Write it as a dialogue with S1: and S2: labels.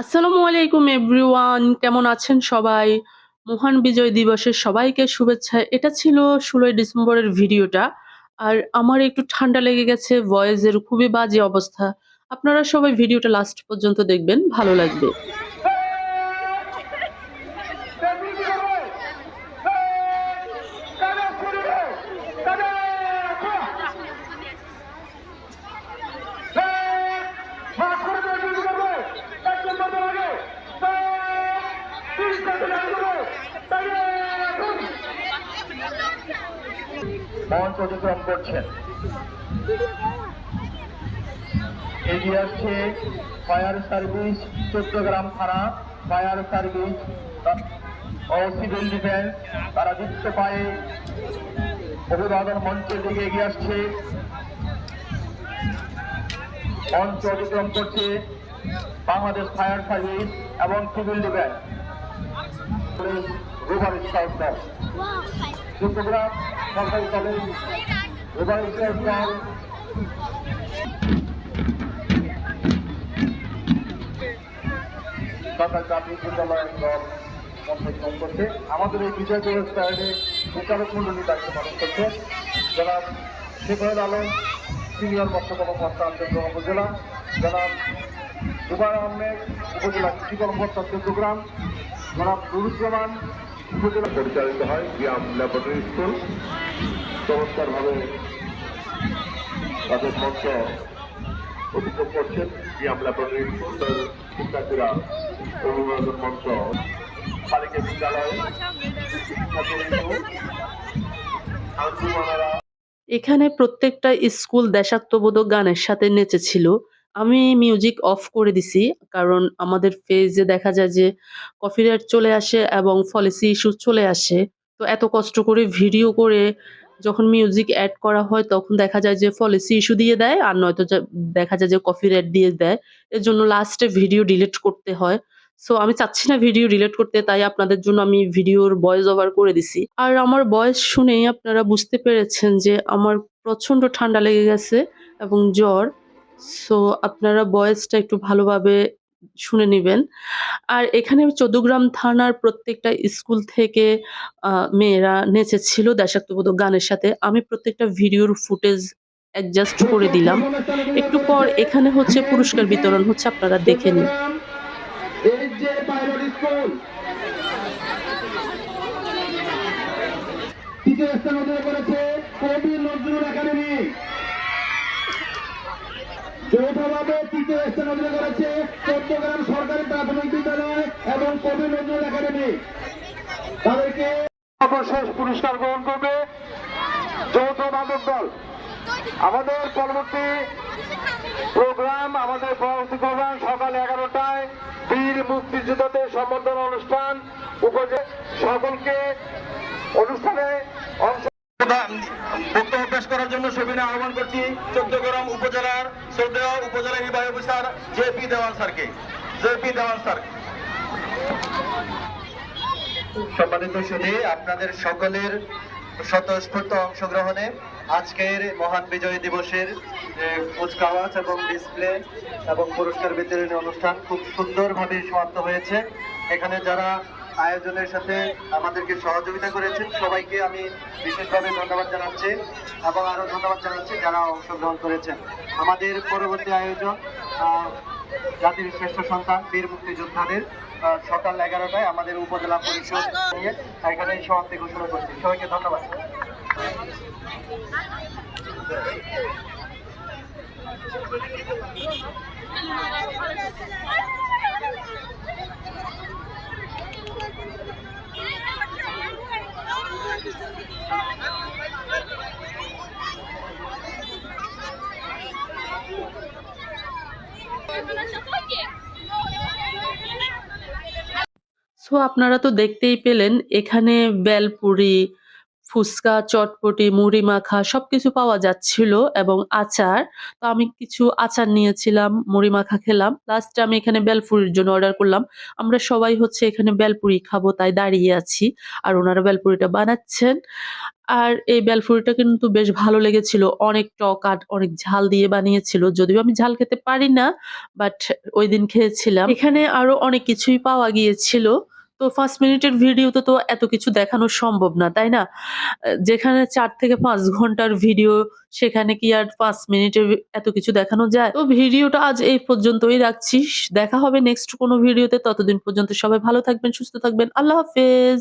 S1: আসসালামু আলাইকুম এভরিওয়ান, কেমন আছেন সবাই? মহান বিজয় দিবসের সবাইকে শুভেচ্ছা। এটা ছিল ১৬ই ডিসেম্বরের ভিডিওটা। আর আমার একটু ঠান্ডা লেগে গেছে, ভয়েসের খুবই বাজে অবস্থা। আপনারা সবাই ভিডিওটা লাস্ট পর্যন্ত দেখবেন, ভালো লাগবে।
S2: মঞ্চ অতিক্রম করছেন। এগিয়ে আসছে ফায়ার সার্ভিস চট্টগ্রাম থানা, ফায়ার সার্ভিস ও সিভিল ডিফেন্স। তারা যুক্ত পায়ে অভিবাদন মঞ্চের দিকে এগিয়ে আসছে। মঞ্চ অতিক্রম করছে বাংলাদেশ ফায়ার সার্ভিস এবং সিভিল ডিফেন্স, রুবার স্কাউট দল, চট্টগ্রাম সরকারি কলেজ রুবার স্কাউট দল। আমাদের এই বিজয় দিবস প্যারেডে বিচারক মন্ডলী দায়িত্ব পালন করছে জনাব শেখর আলম, সিনিয়র বক্তব্য কর্মকর্তা চট্টগ্রাম উপজেলা, জনাব জুবাইর আহমেদ, উপজেলা কৃষি কর্মকর্তা চট্টগ্রাম, জনাব নুরুজ্জামান, উপজেলা পরিচালিত হয় গ্রাম ল্যাবরেটরি স্কুল। চমৎকারভাবে তাদের মঞ্চ অতিক্রম করছেন গ্রাম ল্যাবরেটরি স্কুল শিক্ষার্থীরা। অভিবাদন মঞ্চ বালিকা বিদ্যালয়ে
S1: এখানে প্রত্যেকটা স্কুল দেশাত্মবোধক গানের সাথে নেচেছিল। আমি মিউজিক অফ করে দিছি, কারণ আমাদের পেজে দেখা যায় যে কপিরাইট চলে আসে এবং পলিসি ইস্যু চলে আসে। তো এত কষ্ট করে ভিডিও করে যখন মিউজিক অ্যাড করা হয় তখন দেখা যায় যে পলিসি ইস্যু দিয়ে দেয়, আর নয়তো দেখা যায় যে কপিরাইট দিয়ে দেয়। এর জন্য লাস্টে ভিডিও ডিলিট করতে হয়। সো আমি চাচ্ছি না ভিডিও ডিলিট করতে, তাই আপনাদের জন্য আমি ভিডিওর ভয়েস ওভার করে দিছি। আর আমার ভয়েস শুনেই আপনারা বুঝতে পেরেছেন যে আমার প্রচন্ড ঠান্ডা লেগে গেছে এবং জ্বর। সো আপনারা ভয়েসটা একটু ভালোভাবে শুনে নিবেন। আর এখানে চৌদ্দগ্রাম থানার প্রত্যেকটা স্কুল থেকে মেয়েরা নেচেছিল দেশাত্মবোধক গানের সাথে। আমি প্রত্যেকটা ভিডিওর ফুটেজ অ্যাডজাস্ট করে দিলাম। একটু পর এখানে হচ্ছে পুরস্কার বিতরণ হচ্ছে, আপনারা দেখে নিন।
S2: তৃতীয় স্থান অধিকার করেছে কবি নজরুল একাডেমি। যৌথভাবে তৃতীয় স্থান অধিকার করেছে চট্টগ্রাম সরকারি প্রাথমিক বিদ্যালয় এবং কবি নজরুল একাডেমি। তাদেরকে সর্বশেষ পুরস্কার গ্রহণ করবে যৌথ বাদক দল। আমাদের পরবর্তী প্রোগ্রাম সকাল 11টায় বীর মুক্তিযোদ্ধাদের সম্বর্ধনা অনুষ্ঠান। সকলকে অনুষ্ঠানে বক্তব্য পেশ করার জন্য সবিনয় আহ্বান করছি চট্টগ্রাম উপজেলার শ্রদ্ধেয় উপজেলা নির্বাহী অফিসার জেপি দেওয়ান স্যারকে। সম্মানিত সুধী, আপনাদের সকলের স্বতঃস্ফূর্ত অংশগ্রহণে আজকের মহান বিজয় দিবসের কুচকাওয়াজ এবং ডিসপ্লে এবং পুরস্কার বিতরণী অনুষ্ঠান খুব সুন্দরভাবে সমাপ্ত হয়েছে। এখানে যারা আয়োজনের সাথে আমাদেরকে সহযোগিতা করেছেন সবাইকে আমি বিশেষভাবে ধন্যবাদ জানাচ্ছি এবং আরো ধন্যবাদ জানাচ্ছি যারা অংশগ্রহণ করেছেন। আমাদের পরবর্তী আয়োজন জাতির শ্রেষ্ঠ সন্তান বীর মুক্তিযোদ্ধাদের সকাল 11টায় আমাদের উপজেলা পরিষদ নিয়ে এখানে সমাপ্তি ঘোষণা করছি। সবাইকে ধন্যবাদ।
S1: সো আপনারা তো দেখতেই পেলেন এখানে বেলপুরি, ফুচকা, চটপটি, মুড়ি মাখা সবকিছু পাওয়া যাচ্ছিল এবং আচার। তো আমি কিছু আচার নিয়েছিলাম, মুড়ি মাখা খেলাম। লাস্টে আমি এখানে বেলপুরির জন্য অর্ডার করলাম। আমরা সবাই হচ্ছে এখানে বেলপুরি খাবো তাই দাঁড়িয়ে আছি। আর ওনারা বেলপুরিটা বানাচ্ছেন। আর এই বেলফুরিটা কিন্তু বেশ ভালো লেগেছিল। অনেক টক আর অনেক ঝাল দিয়ে বানিয়েছিল। যদিও আমি ঝাল খেতে পারি না, বাট ঐদিন খেয়েছিলাম। এখানে আরো অনেক কিছুই পাওয়া গিয়েছিল। তো ৫ মিনিটের ভিডিওতে তো এত কিছু দেখানো সম্ভব না, তাই না? যেখানে ৪ থেকে ৫ ঘন্টার ভিডিও, সেখানে কি আর ৫ মিনিটের এত কিছু দেখানো যায়? তো ভিডিওটা আজ এই পর্যন্তই রাখছি। দেখা হবে নেক্সট কোনো ভিডিওতে। ততদিন পর্যন্ত সবাই ভালো থাকবেন, সুস্থ থাকবেন। আল্লাহ হাফেজ।